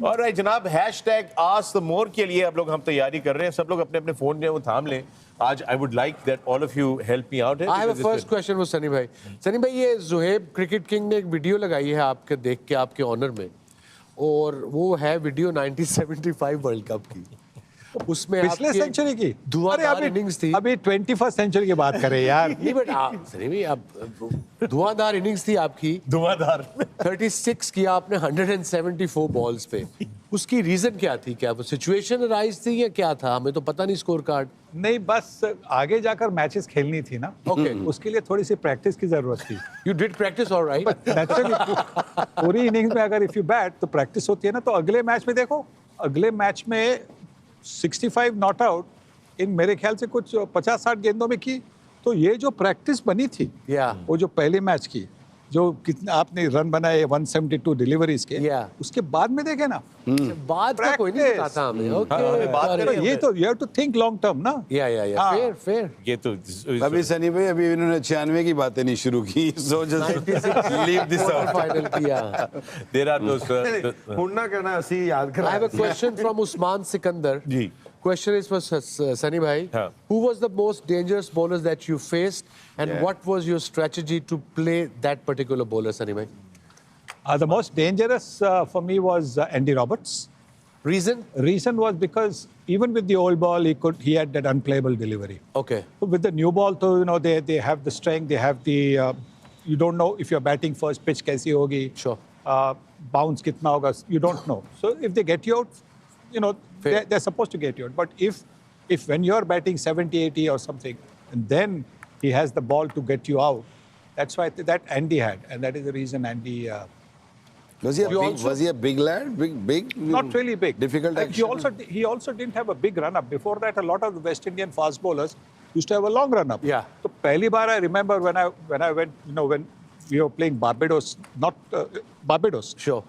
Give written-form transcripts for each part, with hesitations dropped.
और राइट जनाब, hashtag ask the more के लिए अब लोग हम तैयारी कर रहे हैं. सब लोग अपने अपने फोन जो है वो थाम लें. आज I would like that all of you help me out. I have a first question for Sunny भाई. सनी भाई, ये जुहैब क्रिकेट किंग ने एक वीडियो लगाई है आपके देख के आपके ऑनर में, और वो है वीडियो 1975 वर्ल्ड कप की. उसमें पिछले सेंचुरी की धुआंधार इनिंग्स थी. अभी 21st सेंचुरी की बात करें यार. नहीं बट सनी भाई, अब धुआंधार इनिंग्स थी आपकी. धुआंधार 36 किया आपने 174 बॉल्स पे. उसकी रीजन क्या थी? क्या वो सिचुएशन राइज थी या क्या था? हमें तो पता नहीं स्कोर कार्ड. नहीं, बस आगे जाकर मैचेस खेलनी थी ना. ओके. उसके लिए थोड़ी सी प्रैक्टिस की जरूरत थी. You did practice alright. Naturally पूरी इनिंग्स में अगर इफ यू बैट तो प्रैक्टिस होती है ना. तो अगले मैच में देखो, अगले मैच में 65 नॉट आउट इन मेरे ख्याल से कुछ 50-60 गेंदों में की. तो ये जो प्रैक्टिस बनी थी, वो जो पहले मैच की, जो कितने आपने रन बनाए 172 डिलीवरीज के, उसके बाद में देखे ना, बाद का कोई नहीं बताता हमें. ओके, बात करें. ये तो you have to think long term ना. या फेयर फेयर. ये तो अभी सनी भाई, अभी इन्होंने 96 की बातें नहीं शुरू की. So just leave this out. Final किया. देयर आर दोस हुन्ना करना असली याद करा. I have a question from Usman Sikandar. Ji. Question is for Sunny bhai. Who was the most dangerous bowlers that you faced, and what was your strategy to play that particular bowler, Sunny bhai? The most dangerous for me was Andy Roberts. Reason? Reason was because even with the old ball, he had that unplayable delivery. Okay. With the new ball, though, you know, they have the strength, they have the. You don't know if you're batting first, pitch kaisi hogi. Sure. Bounce kitna hoga, you don't know. So if they get you out, you know, they're supposed to get you out. But if when you're batting 70, 80 or something, and then he has the ball to get you out, that's why that Andy had, and that is the reason Andy. Was he a big lad? Big? Not really big. Difficult action. He also didn't have a big run up. Before that, a lot of the West Indian fast bowlers used to have a long run up. Yeah. So pehli baar I remember when I went, you know, when we were playing Barbados, not Barbados. Sure.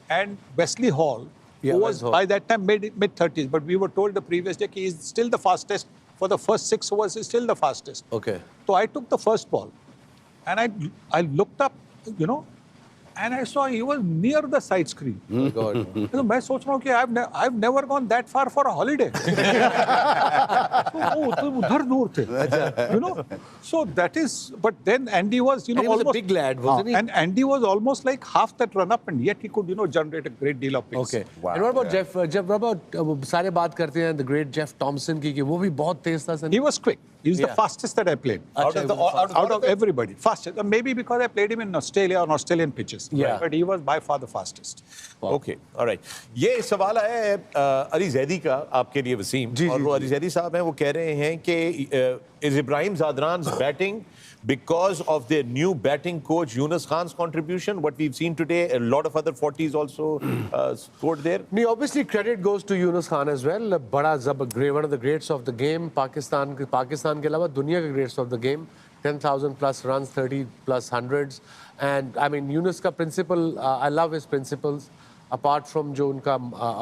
And Wesley Hall, who was by that time mid-30s, but we were told the previous day he is still the fastest. For the first 6 overs, he's still the fastest. Okay. So I took the first ball, and I looked up, you know, and I saw he was near the side screen. Oh God. तो मैं सोच रहा हूँ कि I've never gone that far for a holiday. तो वो उधर दूर थे. You know, so that is. But then Andy was, you know, and he was almost a big lad, wasn't he? And Andy was almost like half that run up, and yet he could, you know, generate a great deal of picks. Okay. Wow. And what about Jeff? What about सारे बात करते हैं the great Jeff Thompson की कि वो भी बहुत तेज था. He was quick. He's the fastest that I played. Out of everybody. Fastest. Maybe because I played him in Australia on Australian pitches. Yeah. But he was by far the fastest. Okay. All right. ये सवाल है अली जैदी का आपके लिए वसीम. और वो अली जैदी साहब हैं, वो कह रहे हैं कि is Ibrahim Zadran's batting because of their new batting coach Yunus Khan's contribution? What we've seen today, a lot of other 40s also scored there. No, obviously credit goes to Yunus Khan as well. बड़ा one of the greats of the game. Pakistan के अलावा दुनिया के greats of the game. 10,000 plus runs, 30 plus hundreds. And I mean, Yunus का principle, I love his principles. Apart from जो उनका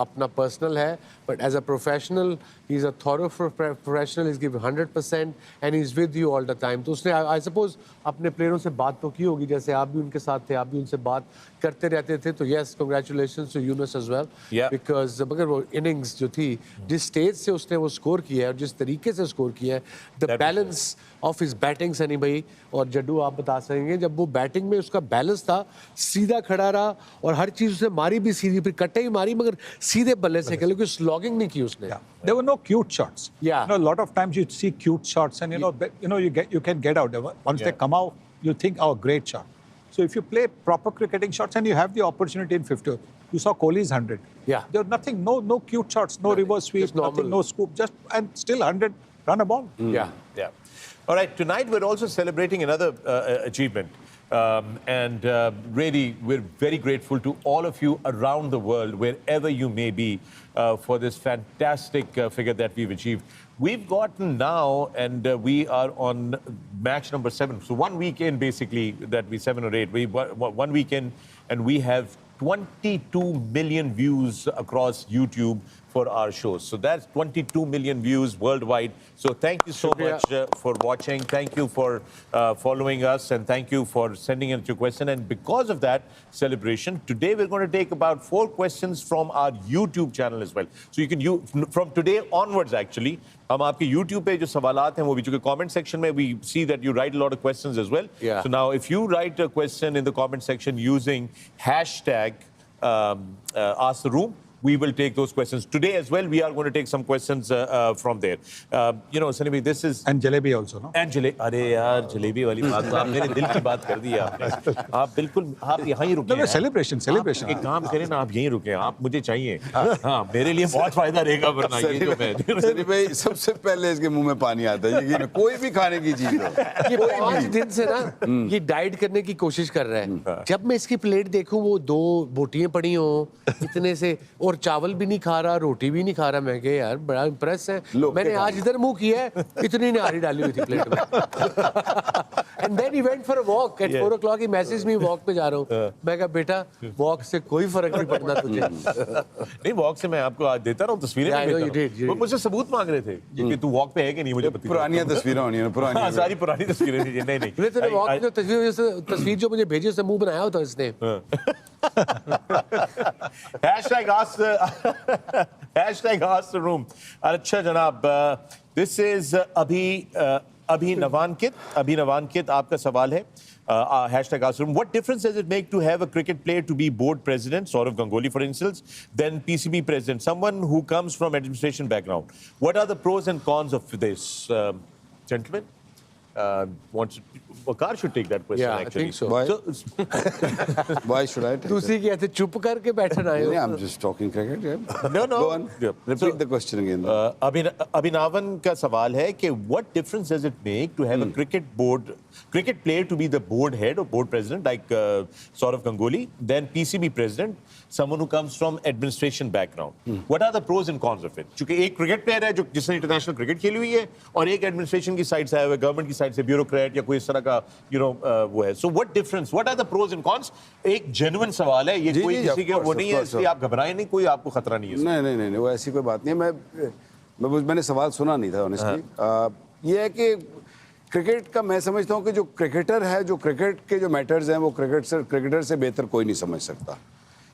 अपना personal है, but as a professional, he's a thorough professional. He's giving 100% and he's with you all the time. तो उसने I suppose अपने प्लेयरों से बात तो की होगी, जैसे आप भी उनके साथ थे, आप भी उनसे बात करते रहते थे. तो yes, congratulations to Yunus as well. Yeah. Because मगर वो innings जो थी, जिस stage से उसने वो score किया है और जिस तरीके से score किया है, the balance of his batting, Sunny भाई और जड्डू आप बता सकेंगे, जब वो बैटिंग में उसका बैलेंस था, सीधा खड़ा रहा और हर चीज उसे मारी भी सीधी, फिर कट्टे ही मारी मगर सीधे बल्ले से खेले, कोई स्लॉगिंग नहीं की उसने. There were no cute shots. Yeah. You know, a lot of times you see cute shots, and you can get out. Once they come out, you think, oh, great shot. So if you play proper cricketing shots and you have the opportunity in 50, you saw Kohli's 100. Yeah. There was nothing, no cute shots, no reverse sweep, nothing, no scoop, just and still 100 run a ball. Yeah. Yeah. All right. Tonight we're also celebrating another achievement. And really, we're very grateful to all of you around the world, wherever you may be, for this fantastic figure that we've achieved. We've gotten now, and we are on match number 7. So 1 week in, basically, that we 7 or 8. We 1 week in, and we have 22 million views across YouTube. for our shows. So that's 22 million views worldwide. So thank you so Shukriya. much for watching. Thank you for following us, and thank you for sending in your question. And because of that celebration, today we're going to take about 4 questions from our YouTube channel as well. So you can from today onwards actually, हम आपके YouTube पे जो सवालात हैं वो भी, चूंकि comment section में we see that you write a lot of questions as well. Yeah. So now if you write a question in the comment section using hashtag Ask the Room, we will take those questions. Today as well, we are going to take some questions from there. You know, Sunny bhai, this is... And jalebi also, no? And jalebi. अरे यार, जलेबी वाली बात तो आप मेरे दिल की बात कर दी आपने. आप बिल्कुल, आप यहाँ ही रुके. No, celebration. आप एक काम करें ना, आप यहीं रुके. आप मुझे चाहिए. हाँ, मेरे लिए बहुत फायदा रहेगा वरना ये जो मैं. सनी भाई, सबसे पहले इसके मुंह में पानी आता है, यकीन है, कोई भी खाने की चीज हो. ये 5 दिन से ना ये डाइट करने की कोशिश कर रहा है. जब मैं इसकी प्लेट देखूं वो 2 बोटियां पड़ी हो इतने से, और चावल भी नहीं खा रहा, रोटी भी नहीं खा रहा. मैं कह यार बड़ा इंप्रेस है. मैंने आज इधर मुंह किया है, इतनी नारी डाली हुई थी प्लेट में. And then he went for a walk at 4 o'clock. He message me walk पे जा रहा हूँ. मैं कहा बेटा वॉक से कोई फर्क नहीं पड़ना तुझे. नहीं, वॉक से मैं आपको आज देता रहा हूँ, तस्वीरें Yeah, I know भेजता you did, रहूं. you वो did. मुझसे सबूत मांग रहे थे कि तू वॉक पे है कि नहीं, मुझे पता. पुरानी तस्वीरें होनी है ना, पुरानी. हाँ, सारी पुरानी तस्वीरें थी. नहीं नहीं. मैंने तेरे वॉक की जो तस्वीर जो मुझे भेजी उससे मुंह बनाया होता इसने. Hashtag Ask the Room. अच्छा जनाब, this is अभिनवांकित आपका सवाल है. Hashtag Ask the Room. What difference does it make to have a cricket player to be board president, Saurav Ganguly for instance, than PCB president, someone who comes from administration background? What are the pros and cons of this, gentlemen? Waqar should take that question. Yeah, I actually. think so. Why? Why should I take दूसरी क्या थे, चुप करके बैठना है. Yeah, I'm just talking cricket. Yeah. No, no. Go on. Yeah. Repeat So, the question again. अभिनवन का सवाल है कि what difference does it make to have a cricket player to be the board head or board president like Saurav Ganguly, then PCB president, someone who comes from administration background? What are the pros and cons of it? क्योंकि एक cricket player है जो जिसने international cricket खेली हुई है, और एक एडमिनिस्ट्रेशन की साइड से आया हुआ है, गवर्नमेंट की साइड से ब्यूरोक्रेट या कोई इस तरह का वो है. So what difference? What are the pros and cons? एक genuine सवाल है, ये जी, कोई जी, किसी of के course, वो नहीं of है, course, इसलिए आप घबराएं नहीं, कोई आपको खतरा नहीं है. नहीं, वो ऐसी कोई बात नहीं है. मैंने सवाल सुना नहीं था ऑनेस्टली. ये है कि क्रिकेट का मैं समझता हूँ कि जो क्रिकेटर है, जो क्रिकेट के जो मैटर्स हैं, वो क्रिकेटर से बेहतर कोई नहीं समझ सकता.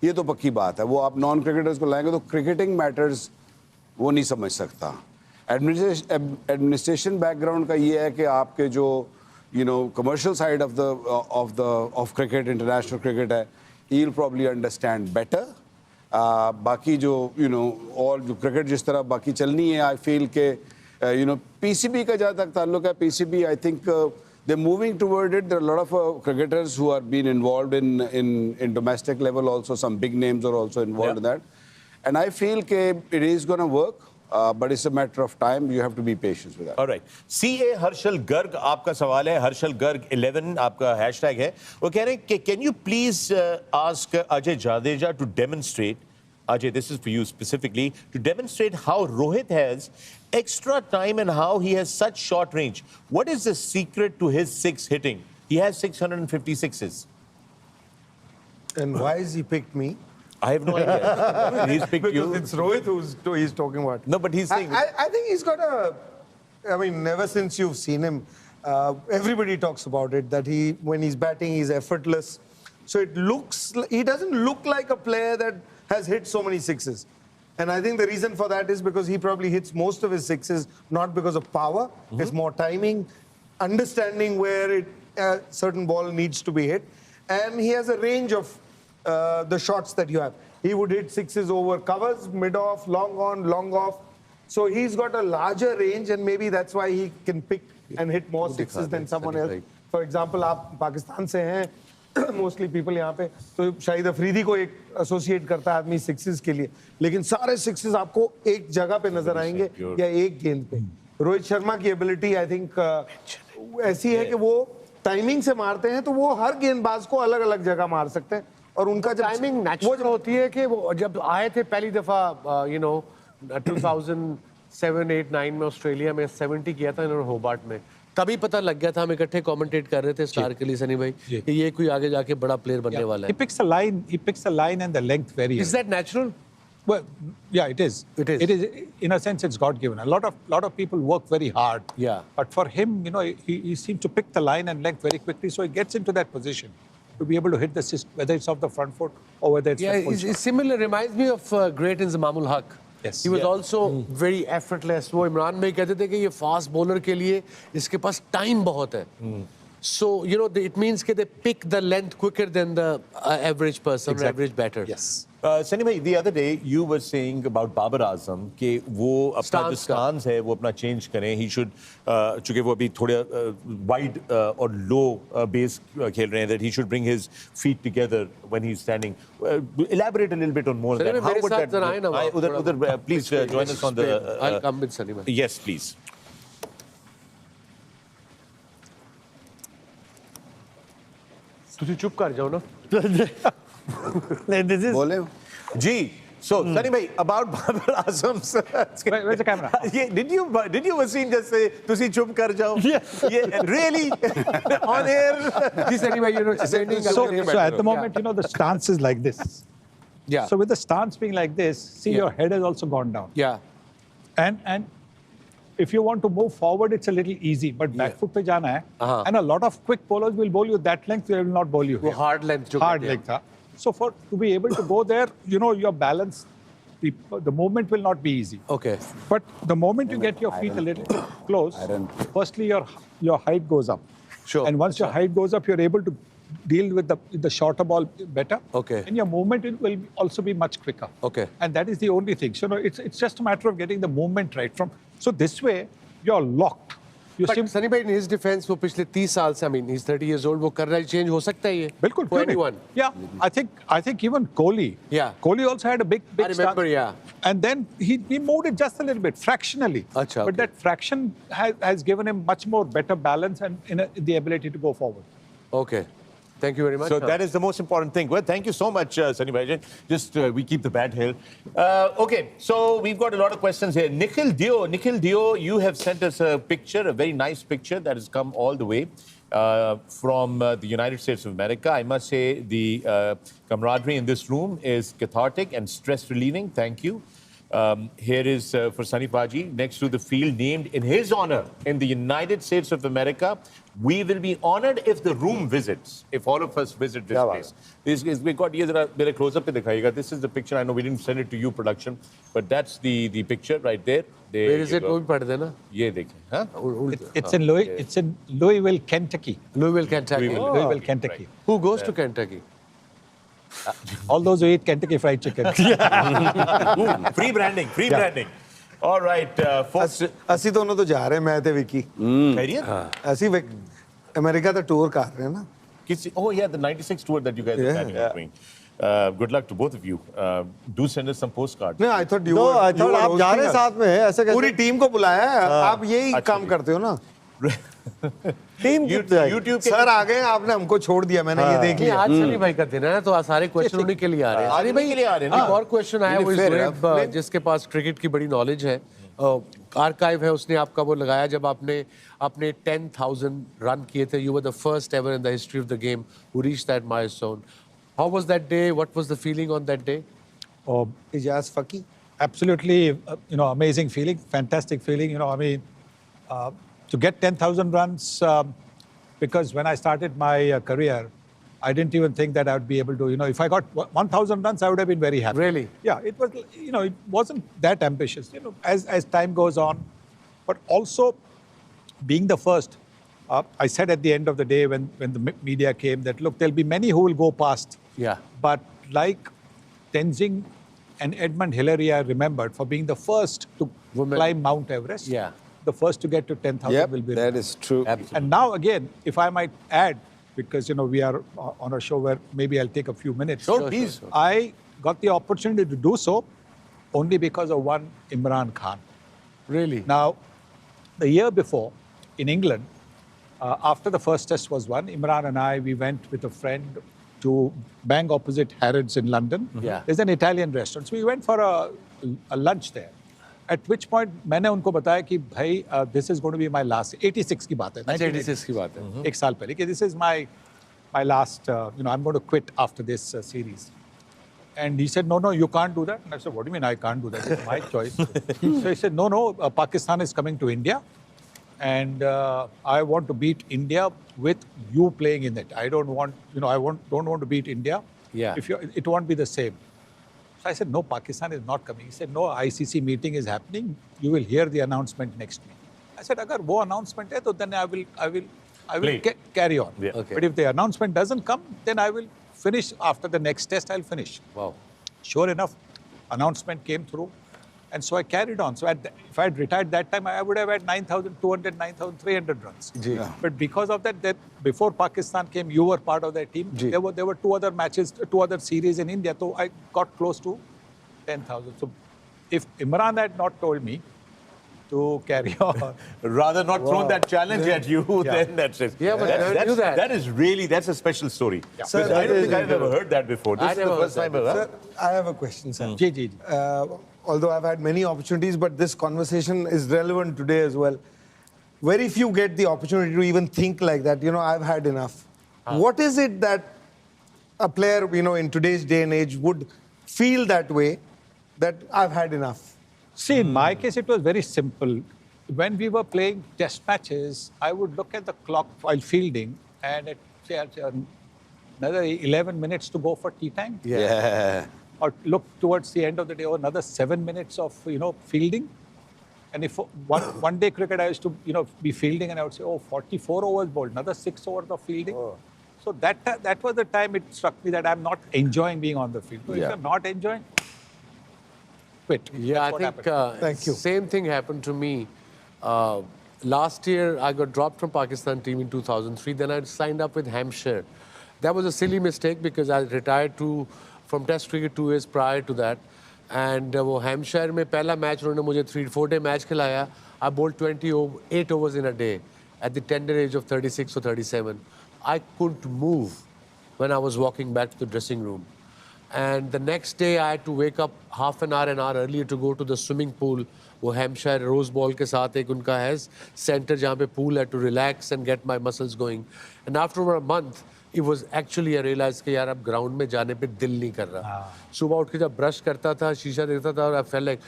ये तो पक्की बात है. वो आप नॉन क्रिकेटर्स को लाएंगे तो क्रिकेटिंग मैटर्स वो नहीं समझ सकता. एडमिनिस्ट्रेशन बैकग्राउंड का ये है कि आपके जो commercial side of cricket, international cricket है, he'll probably understand better. बाकी जो और जो क्रिकेट जिस तरह बाकी चलनी है, I feel के PCB का जहाँ तक ताल्लुक है, PCB I think they're moving toward it. There are a lot of cricketers who are being involved in domestic level also. Some big names are also involved in that, and I feel के it is going to work. But it's a matter of time. You have to be patient with that. All right. CA Harshal Garg आपका सवाल है. हर्षल गर्ग 11 आपका hashtag है. वो कह रहे हैं कि can you please ask Ajay Jadeja to demonstrate, Ajay, this is for you specifically, to demonstrate how Rohit has extra time and how he has such short range. What is the secret to his 6 hitting? He has 656s. And why has he picked me? I have no idea. He's picked you. Because it's Rohit he's talking about. No, but he's saying... I think he's got I mean, ever since you've seen him, everybody talks about it, that when he's batting, he's effortless. So he doesn't look like a player that has hit so many sixes. And I think the reason for that is because he probably hits most of his sixes not because of power. It's more timing, understanding where a certain ball needs to be hit. And he has a range of the shots that you have. He would hit sixes over covers, mid-off, long on, long off. So he's got a larger range, and maybe that's why he can pick and hit more sixes than someone else. For example, आप पाकिस्तान से हैं, mostly people यहाँ पे, तो शाहिद अफरीदी को एक associate करता है आदमी sixes के लिए, लेकिन सारे sixes आपको एक जगह पे नजर आएंगे या एक गेंद पे. रोहित शर्मा की ability, I think, ऐसी है कि वो टाइमिंग से मारते हैं, तो वो हर गेंदबाज को अलग-अलग जगह मार सकते हैं. और उनका टाइमिंग नेचुरल होती है कि वो जब आए थे पहली दफा 2007, 8, 9 में ऑस्ट्रेलिया में 70 किया था इन्होंने होबार्ट में, तभी पता लग गया था. हम इकट्ठे कमेंटेट कर रहे थे स्टार के लिए सनी भाई कि ये कोई आगे जाके बड़ा प्लेयर बनने वाला है. He picks a line and the length very Is that natural? Well, yeah, it is. It is. It is. In a sense, it's God given. A lot of people work very hard. Yeah. But for him, you know, he seems to pick the line and length very quickly, so he gets into that position to be able to hit the cyst, whether it's off the front foot or whether it's Yeah, the full it's shot. similar. Reminds me of great Inzamamul Haq. Yes. He was Yeah. also very effortless. वो इमरान में कहते थे कि ये fast bowler के लिए इसके पास time बहुत है. So you know it means that they pick the length quicker than the average person, or average batter. Yes. Sunny bhai, the other day you were saying about Babar Azam कि वो अपना जो Stance का. stance है वो अपना change करें. He should चूंकि वो अभी थोड़े wide और low base खेल रहे हैं, that he should bring his feet together when he's standing. Elaborate a little bit on more of Sunny that. bhai, मेरे would साथ जरा आए ना वहाँ, उधर please join us on the. I'll come with Sunny bhai. Yes, please. तुझे चुप कर जाओ ना. This is. बोले Ji, so Sunny bhai, about Babar Azam's. Where's the camera? Yeah, did you Wasim just say तुसी चुप कर जाओ? Yeah, really? On air? Ji Sunny bhai, you know, standing So, up. so at the moment, you know, the stance is like this. Yeah. So with the stance being like this, see, Yeah. your head has also gone down. Yeah. And if you want to move forward, it's a little easy. But back foot पे जाना है, Uh-huh. and a lot of quick bowlers will bowl you that length, they will not bowl you वो here. hard length जो Hard कहते हैं. length. Huh? So to be able to go there, you know, your balance, the movement will not be easy. Okay. But the moment you get your feet a little close, firstly your height goes up. Sure. And once your height goes up, you're able to deal with the shorter ball better. Okay. And your movement will also be much quicker. Okay. And that is the only thing. So no, it's just a matter of getting the movement right. So this way, you're locked. You But Sunny bhai, in his defense, वो पिछले 30 साल से, I mean, he's 30 years old, वो colonel change हो सकता है ये? बिल्कुल, For क्यों नहीं? anyone. Yeah, I think even Kohli. Yeah. Kohli also had a big I remember, stance. yeah. And then he moved it just a little bit, fractionally. Acha, but okay. that fraction has given him much more better balance and the ability to go forward. Okay. Thank you very much. So that is the most important thing. Well, thank you so much, Sunny bhai. Just we keep the bat here. Okay, so we've got a lot of questions here. Nikhil Dio, you have sent us a picture, a very nice picture that has come all the way from the United States of America. I must say the camaraderie in this room is cathartic and stress relieving. Thank you. Here is for Sunny Paji, next to the field named in his honor in the United States of America. We will be honored if the room visits, if all of us visit this place. We got here close up. This is the picture. I know we didn't send it to you, production, but that's the picture right there. There Where is you it? go. वो भी पढ़ देना. ये देखें, huh? It's in Louisville, Kentucky. Louisville, Kentucky. Louisville, Kentucky. Right. Who goes to Kentucky? All those who eat Kentucky Fried Chicken. Free branding, free branding. All right, folks. ਅਸੀਂ ਦੋਨੋਂ ਤਾਂ ਜਾ ਰਹੇ ਮੈਂ ਤੇ ਵਿੱਕੀ खैरियत? ਅਸੀਂ ਅਮਰੀਕਾ ਦਾ ਟੂਰ ਕਰ ਰਹੇ ਹਾਂ ਨਾ Oh, yeah, the 96 tour that you guys are planning on doing. Good luck to both of you. Do send us some postcards. नहीं I thought you No, I thought आप जा रहे हैं साथ में, ऐसे कैसे? पूरी टीम को बुलाया है आप यही अच्छा काम जी। करते हो ना टीम कितने आई? YouTube के सर आ गए आपने हमको छोड़ दिया मैंने ये देख नहीं, लिया आज सनी भाई का दिन है ना, तो आज सारे क्वेश्चन उन्हीं के लिए आ रहे हैं. आज सनी उन्हीं के लिए आ रहे हैं ना. एक और क्वेश्चन आया, वो Fair जुएब जिसके पास क्रिकेट की बड़ी नॉलेज है, आर्काइव है, उसने आपका वो लगाया जब आपने 10,000 रन किए थे. You were the first ever in the history of the game who reached that milestone. How was that day? What was the feeling on that day? Oh, Ijaz Faqih absolutely, amazing feeling, fantastic feeling. I mean, to get 10,000 runs, because when I started my career, I didn't even think that I would be able to, if I got 1,000 runs, I would have been very happy. Really? Yeah, it was, it wasn't that ambitious, as time goes on. But also, being the first, I said at the end of the day when the media came that, look, there'll be many who will go past. Yeah. But like Tenzing and Edmund Hillary are remembered for being the first to Women. climb Mount Everest. Yeah. The first to get to 10,000 Yep, will be that remembered. is true. And now again, if I might add, because we are on a show where maybe I'll take a few minutes. Sure, please. I got the opportunity to do so only because of one Imran Khan. Really? Now, the year before, in England, after the first test was won, Imran and I, we went with a friend to bang opposite Harrods in London. Yeah. There's an Italian restaurant. So we went for a lunch there. At which point, मैंने उनको बताया कि भाई, this is going to be my last, 86 की बात है. 86 की बात है. एक साल पहले कि this is my last, I'm going to quit after this series. And he said, no, you can't do that. And I said, what do you mean I can't do that? It's my choice. So he said, no, Pakistan is coming to India. And I want to beat India with you playing in it. I don't want, don't want to beat India. Yeah. It won't be the same. So I said, no, Pakistan is not coming. He said, no, ICC meeting is happening. You will hear the announcement next week. I said, agar wo announcement hai, then I will carry on. Yeah. Okay. But if the announcement doesn't come, then I will finish. After the next test, I'll finish. Wow. Sure enough, announcement came through. And so I carried on. So if I had retired that time, I would have had 9,200, 9,300 runs. Yeah. But because of that, before Pakistan came, you were part of that team. There were two other matches, two other series in India. So I got close to 10,000. So if Imran had not told me to carry on, Rather not thrown that challenge at you, then that's it. Yeah, but I knew that. That is really, that's a special story. Sir, Because I don't that think is I've ever heard that before. This I is the never first heard time ever. Sir, I have a question, sir. Ji. Although I've had many opportunities, but this conversation is relevant today as well. Very few get the opportunity to even think like that. I've had enough. What is it that a player, in today's day and age would feel that way, that I've had enough? See, in my case, it was very simple. When we were playing test matches, I would look at the clock while fielding and say another 11 minutes to go for tea time. Yeah. Or look towards the end of the day, or another 7 minutes of fielding. And if one day cricket, I used to be fielding, and I would say, 44 overs bowled, another 6 overs of fielding. So that was the time it struck me that I'm not enjoying being on the field. So if I'm not enjoying, quit. Yeah, That's I what think happened. Thank you. Same thing happened to me. Last year, I got dropped from Pakistan team in 2003. Then I signed up with Hampshire. That was a silly mistake because I retired from Test cricket 2 years prior to that. And वो Hampshire में पहला match उन्होंने मुझे 3-4 day match खिलाया. I bowled 28 overs in a day at the tender age of 36 or 37. I couldn't move when I was walking back to the dressing room. And the next day I had to wake up half an hour earlier to go to the swimming pool. वो Hampshire Rose Bowl के साथ एक उनका है center जहाँ पे pool है to relax and get my muscles going. And after a month, it was actually I realized कि यार अब ground में जाने पे दिल नहीं कर रहा. सुबह उठ के जब brush करता था, शीशा देखता था और I felt like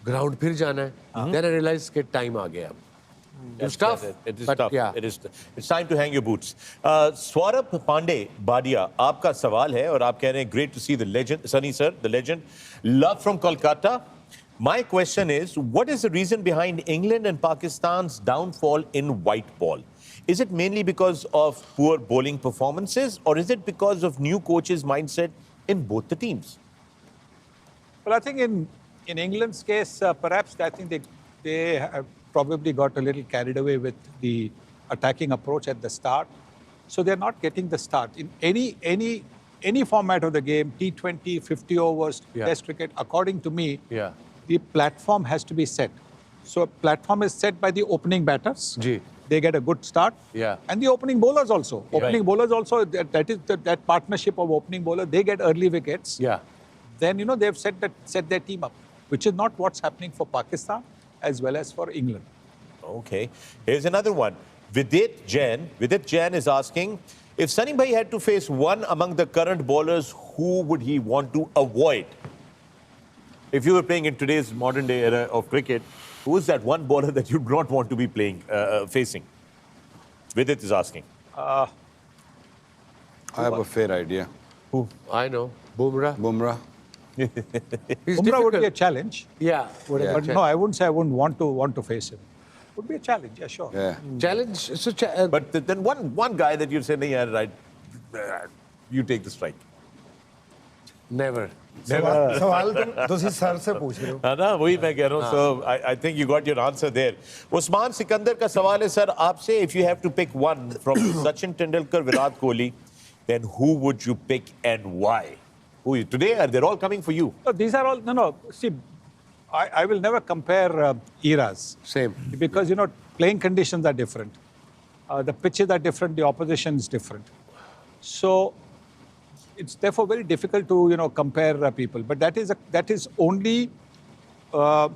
ground फिर जाना है. Then I realized कि time आ गया. It's tough. It is but tough. Yeah. It is. It's time to hang your boots. Swarab Pandey Badia, आपका सवाल है और आप कह रहे हैं great to see the legend, Sunny sir, the legend. Love from Kolkata. My question is, what is the reason behind England and Pakistan's downfall in white ball? Is it mainly because of poor bowling performances, or is it because of new coaches' mindset in both the teams? Well, I think in England's case, perhaps I think they have probably got a little carried away with the attacking approach at the start. So they're not getting the start. In any format of the game, T20, 50 overs, Test cricket, according to me, the platform has to be set. So a platform is set by the opening batters. Ji. They get a good start. Yeah. And the opening bowlers also. Opening bowlers also, that partnership of opening bowler, they get early wickets. Yeah. Then, they've set their team up, which is not what's happening for Pakistan as well as for England. Okay. Here's another one. Vidit Jain is asking, if Sunny Bhai had to face one among the current bowlers, who would he want to avoid? If you were playing in today's modern day era of cricket, who is that one bowler that you'd not want to be facing? Vidit is asking. I have a fair idea. I know. Bumrah. Bumrah. He's Umrah would be a difficult. challenge. Yeah. But no, I wouldn't say I wouldn't want to face him. Would be a challenge, yeah, sure. Yeah. Challenge. So But then one guy that you'd say, "Nee, yaar, right, you take the strike." never. सवाल तुम sir से पूछ रहे हो. है ना वही मैं कह रहा हूँ. So I think you got your answer there. Usman Sikandar का सवाल है सर आपसे, if you have to pick one from Sachin Tendulkar, Virat Kohli, then who would you pick and why? Today they're all coming for you. So these are all, no. See, I will never compare eras. Same. Because, playing conditions are different. The pitches are different, the opposition is different. So it's therefore very difficult to, compare people. But that is only a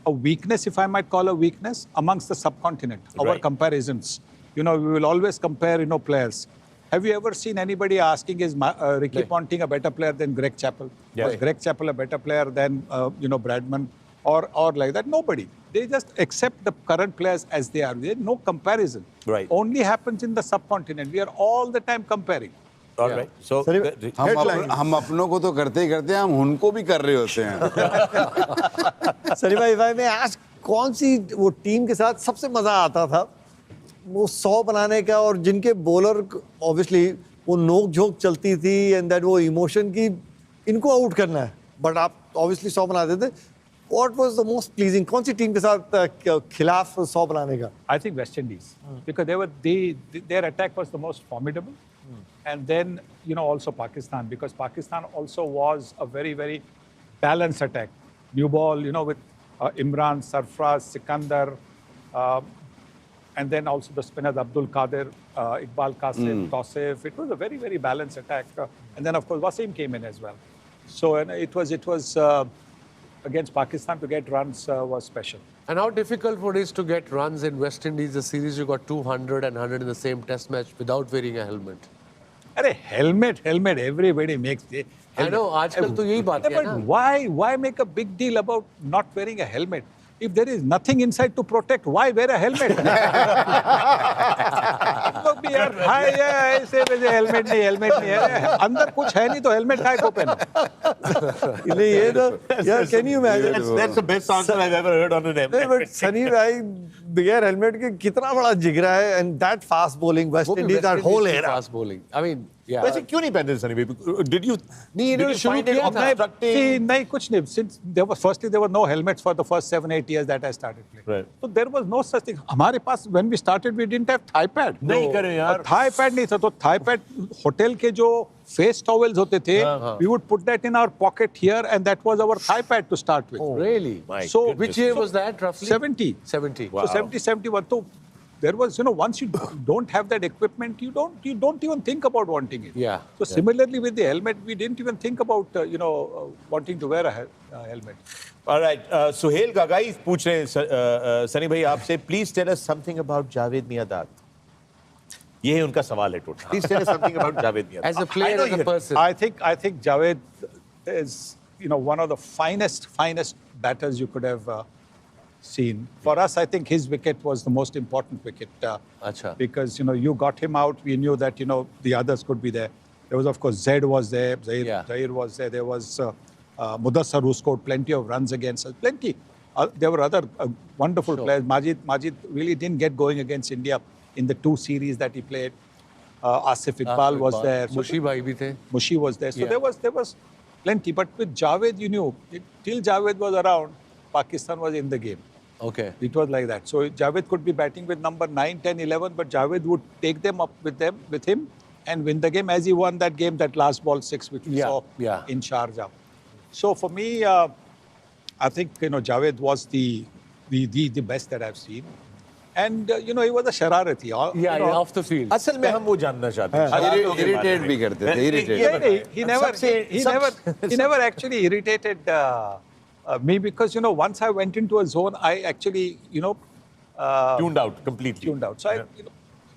weakness, if I might call a weakness, amongst the subcontinent, our Right. comparisons. We will always compare, players. Have you ever seen anybody asking, is Ricky No. Ponting a better player than Greg Chappell? Yeah. Was Greg Chappell a better player than Bradman or like that? Nobody. They just accept the current players as they are. There's no comparison. Right. Only happens in the subcontinent. We are all the time comparing. All Yeah. right. So Sorry, हम अपनों को तो करते ही करते हैं, हम उनको भी कर रहे होते हैं. सनी भाई मैं आज कौन सी वो टीम के साथ सबसे मजा आता था वो 100 बनाने का, और जिनके बॉलर ऑब्वियसली वो नोक झोंक चलती थी एंड दैट वो इमोशन की इनको आउट करना है, बट आप ऑब्वियसली 100 बनाते थे. What was the most pleasing, कौन सी टीम के साथ खिलाफ 100 बनाने का? I think West Indies, because their attack was the most formidable, and then also Pakistan, because Pakistan also was a very, very balanced attack. New ball, with Imran, Sarfraz, Sikandar, and then also the spinners Abdul Qadir, Iqbal Qasim, Tausif. It was a very, very balanced attack, and then of course Wasim came in as well. So and it was against Pakistan to get runs was special. And how difficult for it is to get runs in West Indies, the series you got 200 and 100 in the same test match without wearing a helmet. अरे helmet, everybody makes it. I know, आजकल तो यही बात है But ना. why make a big deal about not wearing a helmet? If there is nothing inside to protect, why wear a helmet? लोग भी यार हाय ऐसे वैसे हेलमेट नहीं है, अंदर कुछ है नहीं तो हेलमेट काहे को पहनो? नहीं ये तो यार, can you imagine? that's the best answer I've ever heard on an नहीं, बट सनी भाई बगैर हेलमेट के कितना बड़ा जिगरा है, and that fast bowling West वो भी इंडीज, West दैट Indies होल की era. fast bowling. I mean, yeah. वैसे क्यों नहीं पहनते सनी भाई? Did you? नहीं, इन्होंने शुरू find it किया था. obstructing? नहीं कुछ नहीं. Since there were no helmets for the first 7-8 years that I started playing. Right. So there was no such thing. हमारे पास when we started we didn't have thigh pad. नहीं करे यार. Thigh pad नहीं था, तो thigh pad होटल के जो face towels होते थे, we would put that in our pocket here, and that was our thigh pad to start with. Really? My So goodness. Which year was that roughly? 70. 70. Wow. So 70, 71. So there was, once you don't have that equipment, you don't even think about wanting it. Yeah. So similarly with the helmet, we didn't even think about, wanting to wear a helmet. All right. Suhail Gagai पूछ रहे हैं सनी भाई आपसे, please tell us something about Javed Miandad. ये है उनका सवाल है total. Please tell us something about Javed Miandad. As a player, I know as a you- person. I think Javed is, one of the finest batters you could have seen. For us, I think his wicket was the most important wicket. Acha. Because, you got him out, we knew that, the others could be there. There was, of course, Zaid was there, Yeah. Zair was there. There was Mudassar, who scored plenty of runs against us. Plenty. There were other wonderful Sure. players. Majid really didn't get going against India in the 2 series that he played. Asif Iqbal was there. So Mushi bhai bhi the. Mushi was there. So Yeah. there was plenty. But with Javed, you knew, till Javed was around, Pakistan was in the game. Okay. It was like that. So Javed could be batting with number 9, 10, 11, but Javed would take them up with him and win the game, as he won that game, that last ball 6, which we Yeah, saw yeah. in Sharjah. So for me, I think, Javed was the best that I've seen. And, he was a shararati. Yeah, yeah, off the field. असल में हम वो जानना चाहते हैं. Irritate भी करते थे, irritate. He never actually irritated me, because, once I went into a zone, I actually, Tuned out completely. tuned out. So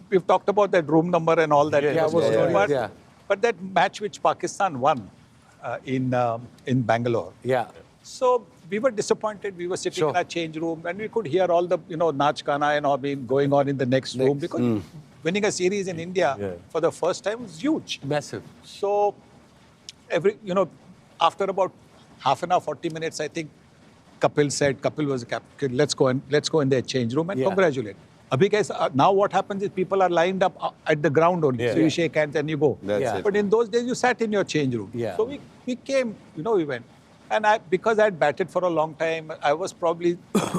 we've talked about that room number and all that. Yeah, kind of yeah, stuff. yeah, But, yeah. but that match which Pakistan won in Bangalore. Yeah. So we were disappointed. We were sitting Sure. in our change room, and we could hear all the, Nach Kana and all being going on in the next room, because winning a series in India Yeah. for the first time was huge. Massive. So after about half an hour, 40 minutes, I think Kapil was a captain. Let's go in their change room and Yeah. congratulate. Abhi guys, now what happens is people are lined up at the ground only. Yeah. So you shake hands and you go. That's Yeah. it. But in those days, you sat in your change room. Yeah. So we came, we went. And because I had batted for a long time, I was probably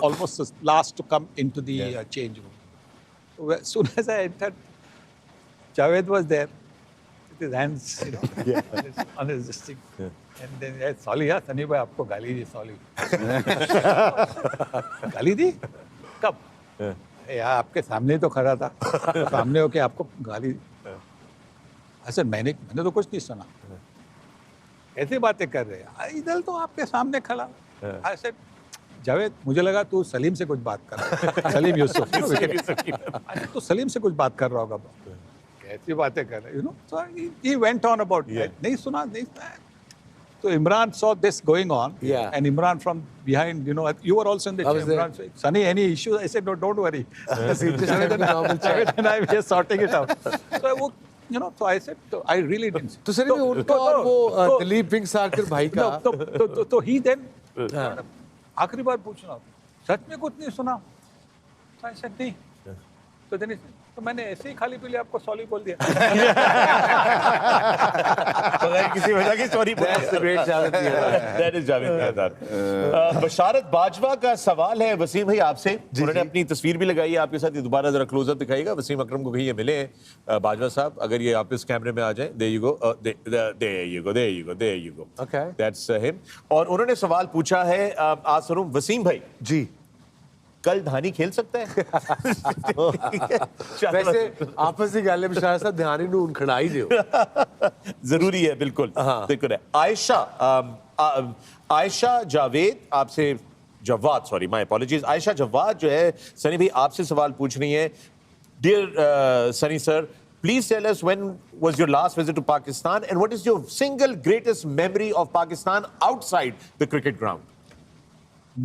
almost the last to come into the change room. So as soon as I entered, Javed was there with his hands on his this thing. And then, hey, sorry, Sani bhai, आपको गाली दी, sorry. गाली दी? कब? यार आपके सामने ही तो खड़ा था, सामने होके आपको गाली दी। ऐसे मैंने तो कुछ नहीं सुना। ऐसी बातें कर रहे हैं, इधर तो आपके सामने खड़ा। ऐसे जावेद, मुझे लगा तू सलीम से कुछ बात कर रहा है। सलीम यूसुफ। तू सलीम से कुछ बात कर रहा होगा। ऐसी बातें कर रहे, So he went on about Yeah. that. नहीं सुना. So Imran saw this going on, Yeah. and Imran from behind, you were also in the I chair. was there. Imran said, "Sunny, any issues?" I said, "No, don't worry." Just like a normal chat. And I'm just sorting it out. So so I said, I really didn't. तो sir ये उनका और वो Dilip wing Sarkar भाई का तो he then आखिरी बार पूछना, सच में कुछ नहीं सुना? तो I said, नहीं. तो then he said, तो मैंने ऐसे ही खाली पीले आपको सॉरी बोल दिया. बगैर किसी वजह की sorry That's the great Javed Mirdad. That is Javed Mirdad. बशारत बाजवा का सवाल है वसीम भाई आपसे. उन्होंने अपनी तस्वीर भी लगाई है आपके साथ. ये दोबारा जरा क्लोजअप दिखाइएगा. वसीम अकरम को कहीं ये मिले हैं बाजवा साहब. अगर ये आप इस कैमरे में आ जाएं. There you go. There you go. Okay. That's him. और उन्होंने सवाल पूछा है आसरूम वसीम भाई. जी कल धानी खेल सकता है? वैसे आपस की गल विशाल साहब ध्यान ਨੂੰ ਖੜਾਈ ਦਿਓ. जरूरी है बिल्कुल. बिल्कुल है. आयशा जावेद आपसे Jawad sorry my apologies. Ayesha Jawad जो है सनी भाई आपसे सवाल पूछ रही है. Dear Sunny sir, please tell us when was your last visit to Pakistan and what is your single greatest memory of Pakistan outside the cricket ground?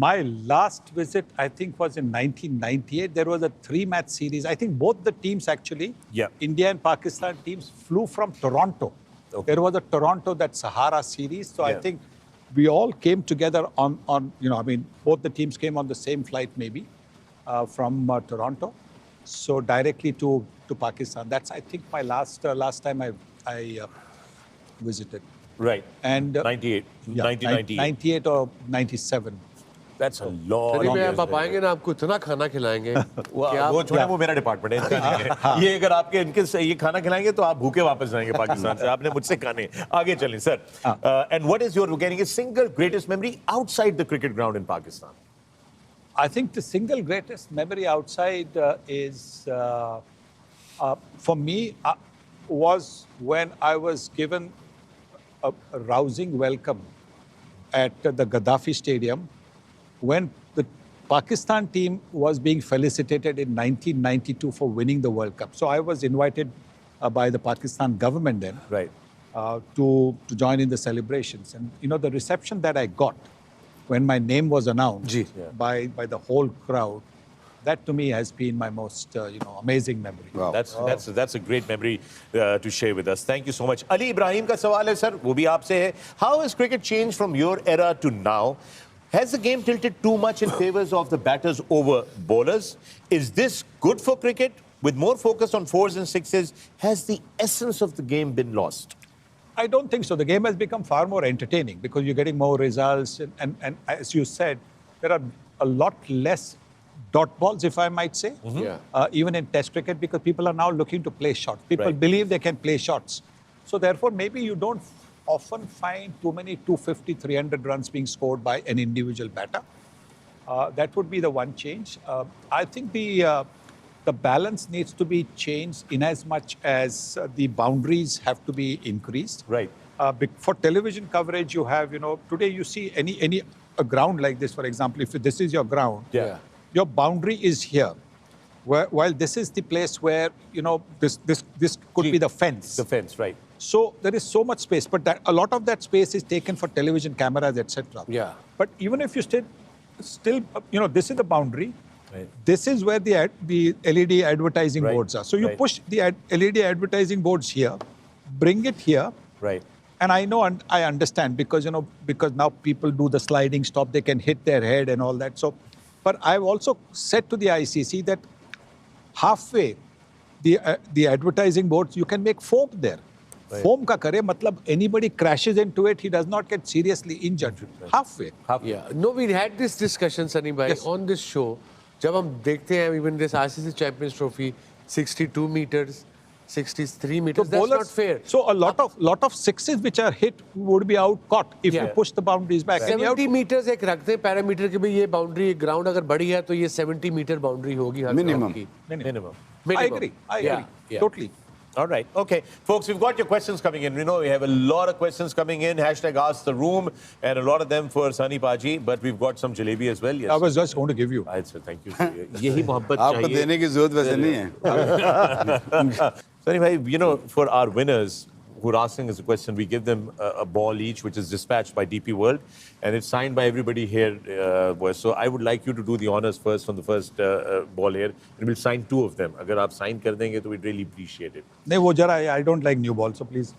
My last visit, I think, was in 1998. There was a 3-match series. I think both the teams actually, Yeah. India and Pakistan teams, flew from Toronto. Okay. There was a Toronto that Sahara series. So I Yeah. think we all came together on both the teams came on the same flight maybe from Toronto. So directly to Pakistan. That's, I think, my last time I visited. Right. And 98. yeah, 1998. 98 or 97. That's a lot. Sunny भाई आप आएंगे ना आपको इतना खाना खिलाएंगे कि आप वो छोड़े, वो मेरा डिपार्टमेंट है इनका नहीं है. ये अगर आपके इनके से ये खाना खिलाएंगे तो आप भूखे वापस जाएंगे पाकिस्तान से. आपने मुझसे खाने. आगे चलें sir. And what is your getting a single greatest memory outside the cricket ground in Pakistan? I think the single greatest memory outside is, for me, was when I was given a rousing welcome at the Gaddafi Stadium when the Pakistan team was being felicitated in 1992 for winning the World Cup. So I was invited by the Pakistan government then Right. to join in the celebrations. And the reception that I got when my name was announced by the whole crowd, that to me has been my most amazing memory. Wow. That's a great memory to share with us. Thank you so much. Ali Ibrahim का सवाल है sir, वो भी आपसे है. How has cricket changed from your era to now? Has the game tilted too much in favors of the batters over bowlers? Is this good for cricket? With more focus on fours and sixes, has the essence of the game been lost? I don't think so. The game has become far more entertaining because you're getting more results. And as you said, there are a lot less dot balls, if I might say, even in Test cricket, because people are now looking to play shots. People Right. believe they can play shots. So therefore, maybe you don't often find too many 250, 300 runs being scored by an individual batter. That would be the one change. I think the balance needs to be changed in as much as the boundaries have to be increased. Right. For television coverage, you have, today you see a ground like this, for example, if this is your ground, Yeah. your boundary is here. While this is the place where, this could be the fence. The fence, right. So there is so much space, but a lot of that space is taken for television cameras, etc. Yeah. But even if you still, this is the boundary. Right. This is where the LED advertising Right. boards are. So you Right. push the LED advertising boards here, bring it here, Right. and I know and I understand because now people do the sliding stop, they can hit their head and all that. So, but I've also said to the ICC that halfway the advertising boards you can make foam there. Right. Foam ka kare matlab anybody crashes into it, he does not get seriously injured. Halfway. Yeah. No, we had this discussion, Sunny bhai, Yes. on this show. जब हम देखते हैं even this ICC Champions Trophy, 62 meters, 63 meters. So That's bowlers, not fair. So a lot of sixes which are hit would be out caught if you Yeah. push the boundaries back. And you have 70 meters एक रखते हैं parameter के भी ये boundary ground अगर बड़ी है तो ये 70 मीटर बाउंड्री होगी हर Minimum. ground की. Minimum. I Minimum. agree. I Yeah, agree. yeah. Totally. All right. Okay. Folks, we've got your questions coming in. We know we have a lot of questions coming in. Hashtag Ask the Room. And a lot of them for Sunny Paji. But we've got some jalebi as well. Yes. I was just going to give you. Right, sir. Thank you. यही मोहब्बत आपको चाहिए. देने की जरूरत वैसे नहीं है Sunny bhai, you know, for our winners who are asking us a question, we give them a ball each, which is dispatched by DP World, and it's signed by everybody here. So I would like you to do the honors first from the first ball here, and we'll sign 2 of them. अगर आप sign कर देंगे तो we'd really appreciate it. नहीं वो जरा I don't like new ball, so please.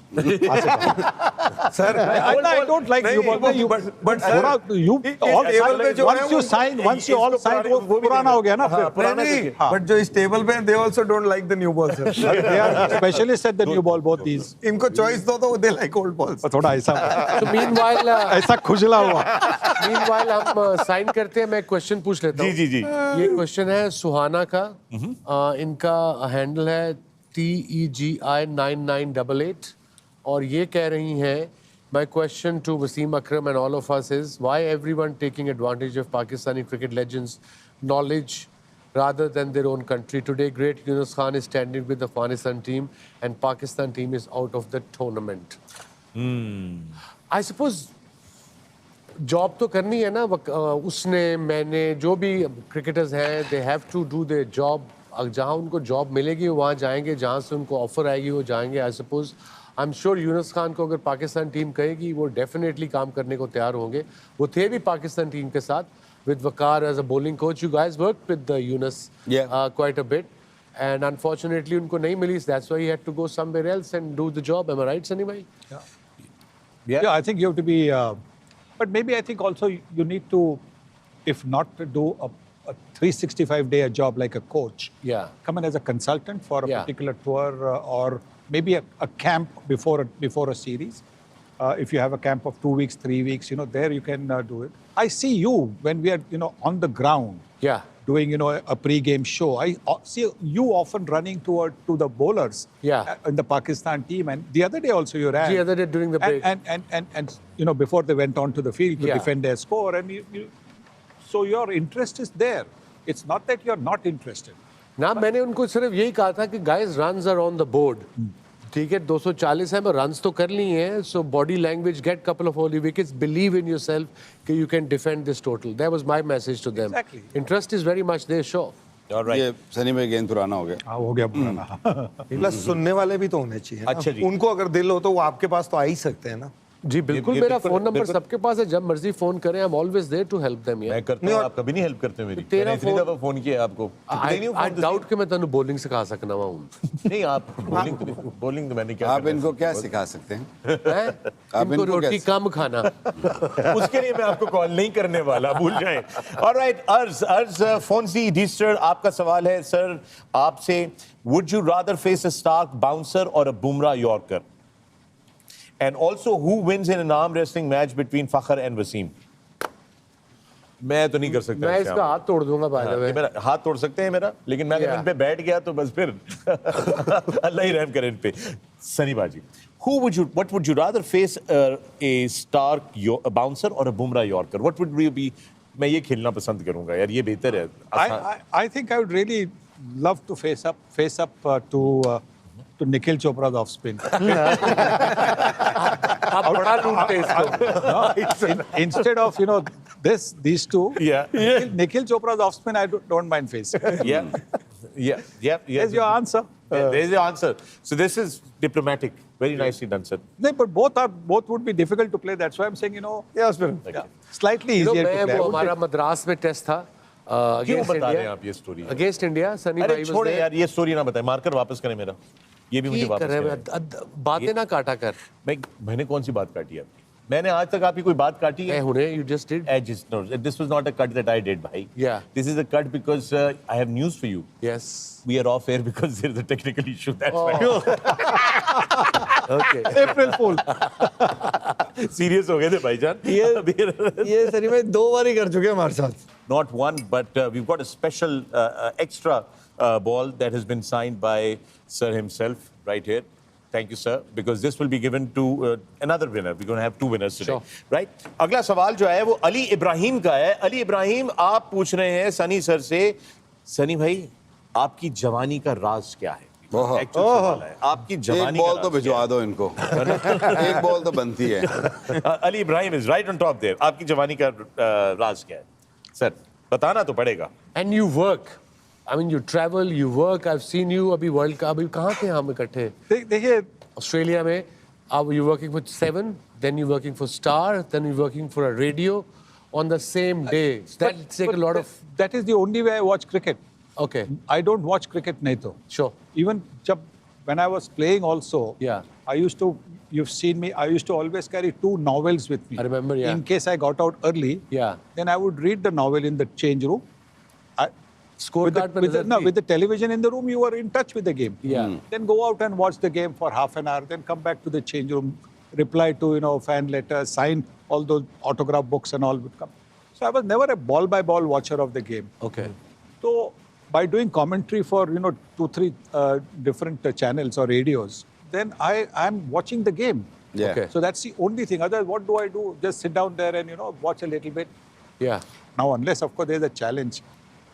Sir, I don't like new ball. नहीं, but थोड़ा you all sign, once you all sign वो पुराना हो गया ना फिर. नहीं, but जो इस टेबल पे हैं, they also don't like the new ball, sir. They are specialists at the new ball, both these. इनको choice दो तो they like old balls. थोड़ा ऐसा So meanwhile, ऐसा खुजला हुआ. meanwhile हम साइन करते हैं. मैं क्वेश्चन पूछ लेता हूँ. जी. ये क्वेश्चन है सुहाना का. इनका हैंडल है TEGI 9988 और ये कह रही हैं, my question to Wasim Akram and all of us is why everyone taking advantage of Pakistani cricket legends' knowledge rather than their own country. Today, great Yunus Khan is standing with the Afghanistan team and Pakistan team is out of the tournament. I suppose job तो करनी है ना. उसने मैंने जो भी cricketers हैं they have to do their job. जहाँ उनको जॉब मिलेगी वहाँ जाएंगे, जहाँ से उनको ऑफर आएगी वो जाएंगे. I suppose I am sure Yunus Khan को अगर पाकिस्तान टीम कहेगी वो डेफिनेटली काम करने को तैयार होंगे. वो थे भी पाकिस्तान टीम के साथ with Waqar as a bowling coach. You guys worked with the Yunus quite a bit. And unfortunately उनको नहीं मिली. That's why he had to go somewhere else and do the job. Am I right, Sunny bhai? Yeah, I think you have to be, but maybe I think also you need to, if not to do a 365-day job like a coach, come in as a consultant for a particular tour or maybe a camp before a series. If you have a camp of 2 weeks, 3 weeks, there you can do it. I see you when we are, on the ground. Doing, a pre-game show. I see you often running to the bowlers in the Pakistan team. And the other day also you ran. The other day during the break. And before they went on to the field to defend their score. And so your interest is there. It's not that you're not interested. ना मैंने उनको सिर्फ यही कहा था कि guys runs are on the board. ठीक है 240 है मैं runs तो कर ली हैं. So body language, get couple of holy wickets, believe in yourself कि you can defend this total. That was my message to them. Exactly. Interest is very much there, sure. All right. ये सनी में गेंद पुराना हो गया. हाँ हो गया पुराना. प्लस सुनने वाले भी तो होने चाहिए ना. अच्छा जी. उनको अगर दिल हो तो वो आपके पास तो आ ही सकते हैं ना. जी बिल्कुल. मेरा फोन नंबर सबके पास है. जब मर्जी फोन करें. I'm always there to help them. मैं करता हूँ. आप कभी नहीं हेल्प करते मेरी. तेरा इतनी दफा फोन किया आपको. I doubt कि मैं तेनु bowling सिखा सकना हूँ. नहीं आप bowling तो मैंने क्या. आप इनको क्या सिखा सकते हैं? आप इनको इनको रोटी कम खाना. उसके लिए मैं आपको कॉल नहीं करने वाला. भूल जाएं. All right, अर्ज फोन्सी डीस्टर आपका सवाल है सर आपसे. Would you rather face a Stark bouncer or a Bumrah Yorker? And also, who wins in an arm wrestling match between Fakhr and Wasim? मैं तो नहीं कर सकता. मैं इसका हाथ तोड़ दूंगा by the way. मेरा हाथ तोड़ सकते हैं मेरा, लेकिन मैं अगर इन पे बैठ गया तो बस फिर अल्लाह ही रहम करे इन पे. सनी बाजी, what would you rather face a Stark bouncer or a Bumrah Yorker? What would you be? मैं ये खेलना पसंद करूंगा यार. ये बेहतर है. I think I would really love to face up to Nikhil Chopra's off spin. आप बड़ा लूटते इसको. Instead of these two, Nikhil Chopra's off spin I don't mind facing. Yeah. There's your answer. There's your answer. So this is diplomatic. Very nicely done, sir. No, but both would be difficult to play. That's why I'm saying slightly easier to play. वो हमारा मद्रास में test था. क्यों बता रहे हैं आप ये स्टोरी? Against India, Sunny अरे bhai was छोड़े there. यार ये स्टोरी ना बताएं. मार्कर वापस करें मेरा. ये भी मुझे वापस करें. बातें ना काटा कर. मैंने कौन सी बात काटी आपकी? मैंने आज तक आपकी कोई बात काटी है? You just did. No, this was not a cut that I did, bhai. Yeah. This is a cut because I have news for you. Yes. We are off air because there is a technical issue. That's why. Okay. April Fool. Serious हो गए थे भाईजान. ये सनी भाई 2 बार ही कर चुके हैं हमारे साथ. Not one, but we've got a special extra ball that has been signed by Sir himself right here. Thank you, sir, because this will be given to another winner. We're going to have 2 winners today, right? अगला सवाल जो है वो अली इब्राहिम का है. अली इब्राहिम आप पूछ रहे हैं सनी सर से, सनी भाई आपकी जवानी का राज क्या है? ओहो। एक्चुअल सवाल है आपकी एक जवानी बॉल का तो राज भिजवा दो इनको एक बॉल तो बनती है क्या है? Ali Ibrahim is right on top there. आपकी जवानी का राज क्या है सर? बताना तो पड़ेगा। And you work. I mean, you travel, you work. I've seen you. अभी वर्ल्ड का अभी कहाँ थे हम इकट्ठे? देखिए ऑस्ट्रेलिया में. You working for 7, then you working for Star, then you working for a radio on the same day. That take a lot of. That is the only way I watch cricket. Okay, I don't watch cricket नहीं तो. sure. Even when I was playing also, Yeah. I used to, you've seen me, I used to always carry 2 novels with me. I remember, yeah. In case I got out early, Yeah. then I would read the novel in the change room. Scorecard पे नजर थी? With the television in the room, you were in touch with the game. Yeah. Then go out and watch the game for half an hour, then come back to the change room, reply to, fan letters, sign all those autograph books and all would come. So I was never a ball-by-ball watcher of the game. Okay. So by doing commentary for 2-3 different channels or radios, then I'm watching the game. Yeah. Okay. So that's the only thing. Otherwise, what do I do? Just sit down there and watch a little bit. Yeah. Now, unless of course there's a challenge.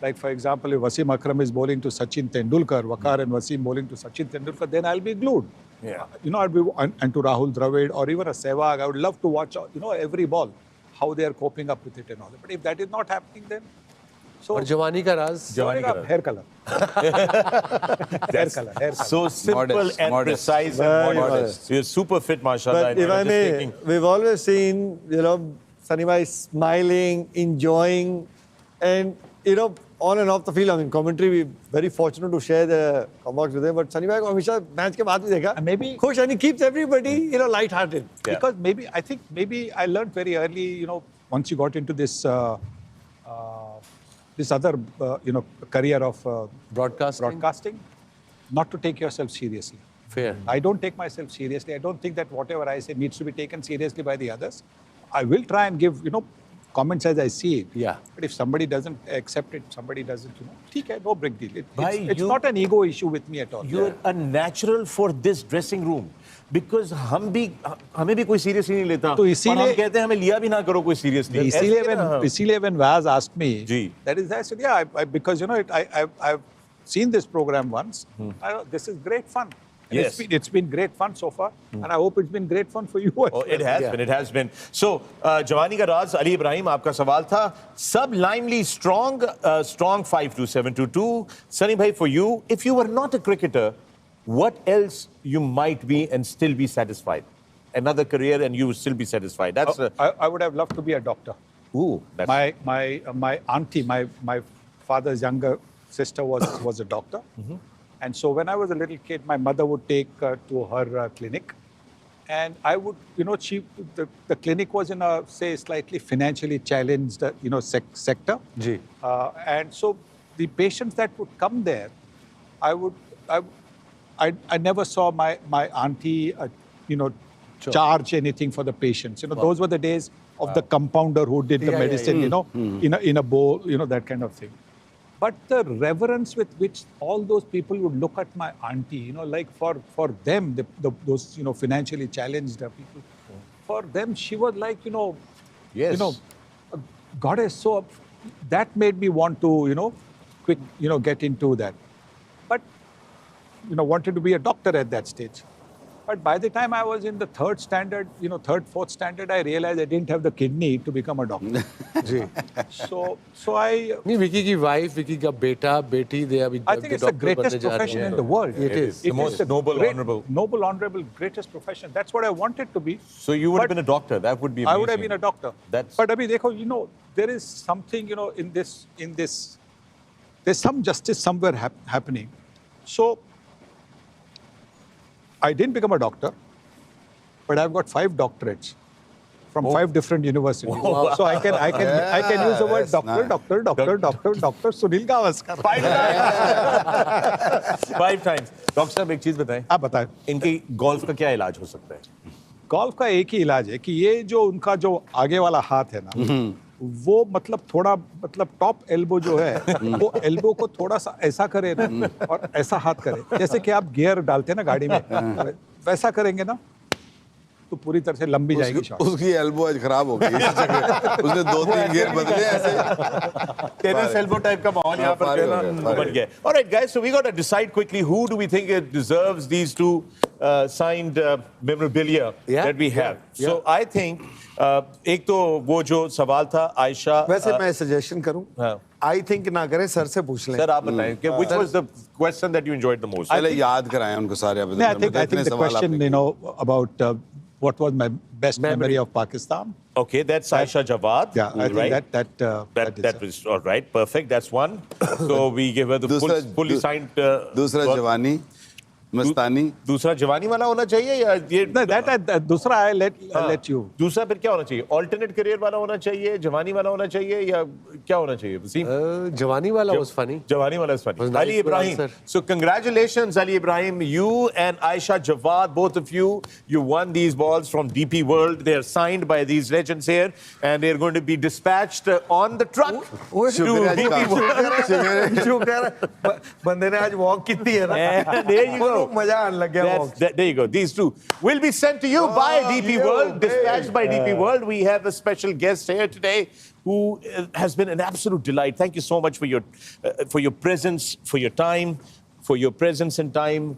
Like for example, if Wasim Akram is bowling to Sachin Tendulkar, Waqar and Wasim bowling to Sachin Tendulkar, then I'll be glued. Yeah. I'd be and to Rahul Dravid or even a Sehwag. I would love to watch every ball, how they are coping up with it and all that. But if that is not happening, then so और जवानी का राज? जवानी का राज। hair color. hair color. So simple Modest, and modest. precise Very and modest. modest. You're super fit, mashallah. But and if you're I just may, taking- we've always seen, Sunny Bhai smiling, enjoying, and, on and off the field. I mean, commentary, we're very fortunate to share the comments with him. But Sunny Bhai को हमेशा match के बाद भी देखा. Maybe- खुश, and he keeps everybody, light-hearted. Yeah. Because maybe I learned very early, once you got into this this other career of broadcasting, not to take yourself seriously. Fair. I don't take myself seriously. I don't think that whatever I say needs to be taken seriously by the others. I will try and give comments as I see it. Yeah. But if somebody doesn't accept it, somebody doesn't, ठीक है, no big deal. Bhai, It's you- not an ego issue with me at all. You're a natural for this dressing room. Because हमें भी कोई seriously नहीं लेता. तो और इसीलिए- हम कहते हैं हमें लिया भी ना करो कोई seriously. इसीलिए when Vaz asked me, ji. that is, I said, yeah, because I've seen this program once. This is great fun. And Yes. it's been great fun so far, and I hope it's been great fun for you. As Oh, it well. has Yeah. been. It has been. So, जवानी का राज, अली इब्राहिम, आपका सवाल था. Sublimely strong, strong 52722. Sunny bhai, for you, if you were not a cricketer, what else you might be and still be satisfied? Another career and you would still be satisfied. That's I would have loved to be a doctor. ooh. That's My auntie, my father's younger sister was a doctor, and so when I was a little kid, my mother would take to her clinic, and I would, the clinic was in a say slightly financially challenged, sector, ji. and so the patients that would come there, I never saw my auntie, charge anything for the patients. Those were the days of the compounder who did the Yeah, yeah, medicine, in a bowl, that kind of thing. But the reverence with which all those people would look at my auntie, like for them, those financially challenged people, for them she was like, Yes. a goddess. So that made me want to, quick, get into that. But wanted to be a doctor at that stage. But by the time I was in the third, fourth standard, I realized I didn't have the kidney to become a doctor. Ji. So I नहीं, विकी की wife, Vicky का बेटा, बेटी, they अभी think it's the greatest profession in the world. It is. The most noble, honorable. Noble, honorable, greatest profession. That's what I wanted to be. So you would have But been a doctor. That would be amazing. I would have been a doctor. That's But Abhi, dekho, there is something, in this, there's some justice somewhere happening. So I didn't become a doctor, but I've got 5 doctorates from 5 different universities. So I can use the word that's doctor, nice. doctor, Sunil Gavaskar. 5 times. Doctor साहब एक चीज बताएं. आप बताएं. इनकी golf का क्या इलाज हो सकता है? गोल्फ का एक ही इलाज है कि ये जो उनका जो आगे वाला हाथ है ना, वो मतलब टॉप एल्बो जो है, वो एल्बो को थोड़ा सा ऐसा करे ना और ऐसा हाथ करे, जैसे कि आप गियर डालते हैं ना गाड़ी में, वैसा करेंगे ना तो पूरी तरह से लंबी जाएगी शॉट। उसकी एल्बो आज खराब हो गई इस जगह। उसने 2-3 गेयर बदले ऐसे। टेनिस elbow type का माहौल यहाँ पर फारे जो हो है गए, ना फारे बन गया है. All right, guys, so we got to decide quickly who do we think it deserves these two signed memorabilia Yeah, that we have. So I think एक तो वो जो सवाल था आयशा. वैसे मैं सजेशन करूं, हाँ. आई थिंक ना करें, सर से पूछ लें. सर आप बताएं कि which was the question that you enjoyed the most? पहले याद कराएं उनको सारे। No, I think the question, you know, about what was my best memory of Pakistan. Okay, that's Aisha Jawad. Yeah, I think right? that was all right. Perfect. That's one. So we give her the fully signed. दूसरा जवानी मस्तानी। दूसरा जवानी वाला होना चाहिए या ये No, दूसरा I let you. दूसरा फिर क्या होना चाहिए? Alternate career वाला होना चाहिए, जवानी वाला होना चाहिए या क्या होना चाहिए? Waseem? Jawani wala was funny. Jawani wala is funny. Was nice, Ali good Ibrahim. answer. So congratulations, Ali Ibrahim. You and Aisha Jawad, both of you, you won these balls from DP World. They are signed by these legends here, and they are going to be dispatched on the truck to DP World. शुक्र बंदे ने आज walk कितनी है ना. And there you go. मजा आने लग गया walk. There you go. These two will be sent to you by DP World, dispatched by DP World. We have a special guest here today who has been an absolute delight. Thank you so much for your presence, for your time, for your presence and time.